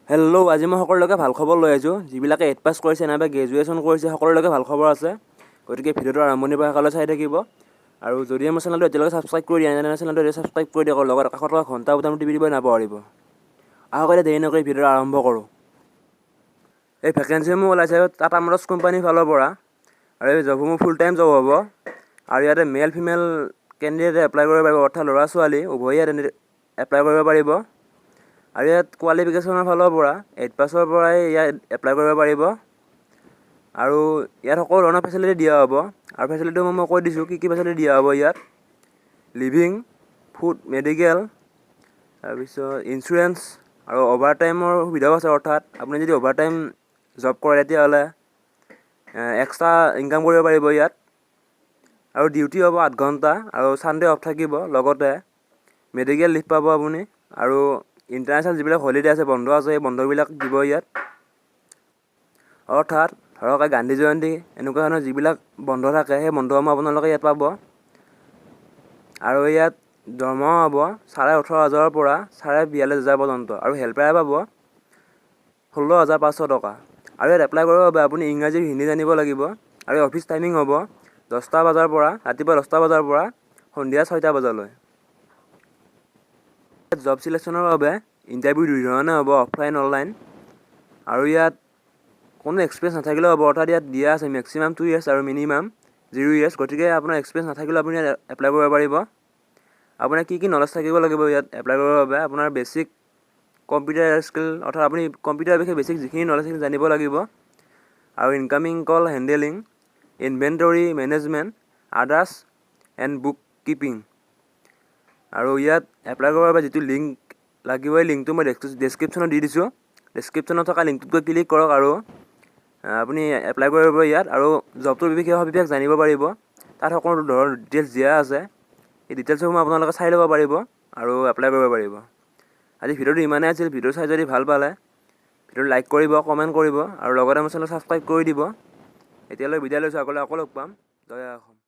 Hello' আজি মই সকলোকে ভাল খবৰ লৈ আহিছোঁ যিবিলাকে 8 পাছ কৰিছে নাইবা গ্ৰেজুৱেশ্যন কৰিছে সকলোকে ভাল খবৰ আছে গতিকে ভিডিঅ'টো আৰম্ভণিৰ পৰা শেষলৈ চাই থাকিব আৰু যদি মোৰ চেনেলটো এতিয়ালৈকে ছাবস্ক্ৰাইব কৰি দিয়া নাই চেনেলটো এতিয়া ছাবস্ক্ৰাইব কৰি দিয়ক লগত কাষত থকা ঘণ্টা বুটামটো টিপি দিব নাপাহৰিব আহক দেৰি নকৰি ভিডিঅ'টো আৰম্ভ কৰোঁ এই ভেকেঞ্চিসমূহ ওলাইছে টাটা মটৰ্ছ কোম্পানীৰ ফালৰ পৰা আৰু এই জবসমূহ ফুল টাইম জব হ'ব আৰু ইয়াতে মেল ফিমেল কেণ্ডিডেটে এপ্লাই কৰিব পাৰিব অৰ্থাৎ ল'ৰা ছোৱালী উভয়ে ইয়াত এপ্লাই কৰিব পাৰিব আৰু ইয়াত কোৱালিফিকেশ্যনৰ ফালৰ পৰা 8 পাছৰ পৰাই ইয়াত এপ্লাই কৰিব পাৰিব আৰু ইয়াত সকলো ধৰণৰ ফেচিলিটি দিয়া হ'ব আৰু ফেচিলিটিসমূহ মই কৈ দিছোঁ কি ফেচিলিটি দিয়া হ'ব ইয়াত লিভিং ফুড মেডিকেল তাৰপিছত ইঞ্চুৰেঞ্চ আৰু অভাৰ টাইমৰ সুবিধাও আছে অৰ্থাৎ আপুনি যদি অভাৰ টাইম জব কৰে তেতিয়াহ'লে এক্সট্ৰা ইনকাম কৰিব পাৰিব ইয়াত আৰু ডিউটি হ'ব 8 ঘণ্টা আৰু ছানডে অফ থাকিব লগতে মেডিকেল লিভ পাব আপুনি আৰু ইণ্টাৰনেশ্যনেল যিবিলাক হলিডে আছে বন্ধ আছে সেই বন্ধবিলাক দিব ইয়াত অৰ্থাৎ ধৰক গান্ধী জয়ন্তী এনেকুৱা ধৰণৰ যিবিলাক বন্ধ থাকে সেই বন্ধসমূহ আপোনালোকে ইয়াত পাব আৰু ইয়াত দৰমহা হ'ব 18,500 পৰা 42,500 পৰ্যন্ত আৰু হেল্পাৰ পাব 16,500 টকা আৰু ইয়াত এপ্লাই কৰিবৰ বাবে আপুনি ইংৰাজী হিন্দী জানিব লাগিব আৰু অফিচ টাইমিং হ'ব 10টা বজাৰ পৰা ৰাতিপুৱা 10টা বজাৰ পৰা সন্ধিয়া 6টা বজালৈ জব চিলেকশ্যনৰ বাবে ইণ্টাৰভিউ দুই ধৰণে হ'ব অফলাইন অনলাইন আৰু ইয়াত কোনো এক্সপিৰিয়েঞ্চ নাথাকিলেও হ'ব অৰ্থাৎ ইয়াত দিয়া আছে মেক্সিমাম 2 years আৰু মিনিমাম 0 years গতিকে আপোনাৰ এক্সপিৰিয়েঞ্চ নাথাকিলেও আপুনি ইয়াত এপ্লাই কৰিব পাৰিব আপোনাৰ কি নলেজ থাকিব লাগিব ইয়াত এপ্লাই কৰিবৰ বাবে আপোনাৰ বেছিক কম্পিউটাৰ স্কিল অৰ্থাৎ আপুনি কম্পিউটাৰৰ বিষয়ে বেছিক যিখিনি নলেজ সেইখিনি জানিব লাগিব আৰু incoming call handling inventory management others and book keeping আৰু ইয়াত এপ্লাই কৰাৰ বাবে যিটো লিংক লাগিব এই লিংকটো মই ডেছক্ৰিপশ্যনত দি দিছোঁ ডেছক্ৰিপশ্যনত থকা লিংকটোত গৈ ক্লিক কৰক আৰু আপুনি এপ্লাই কৰিব ইয়াত আৰু জবটোৰ বিষয়ে জানিব পাৰিব তাত সকলো ধৰণৰ ডিটেইলছ দিয়া আছে এই ডিটেইলছসমূহ আপোনালোকে চাই ল'ব পাৰিব আৰু এপ্লাই কৰিব পাৰিব আজি ভিডিঅ'টো ইমানেই আছিল ভিডিঅ' চাই যদি ভাল পালে ভিডিঅ'টো লাইক কৰিব কমেণ্ট কৰিব আৰু লগতে মোৰ চেনেল ছাবস্ক্ৰাইব কৰি দিব এতিয়ালৈ বিদায় লৈছোঁ আগলৈ লগ পাম জয় অসম।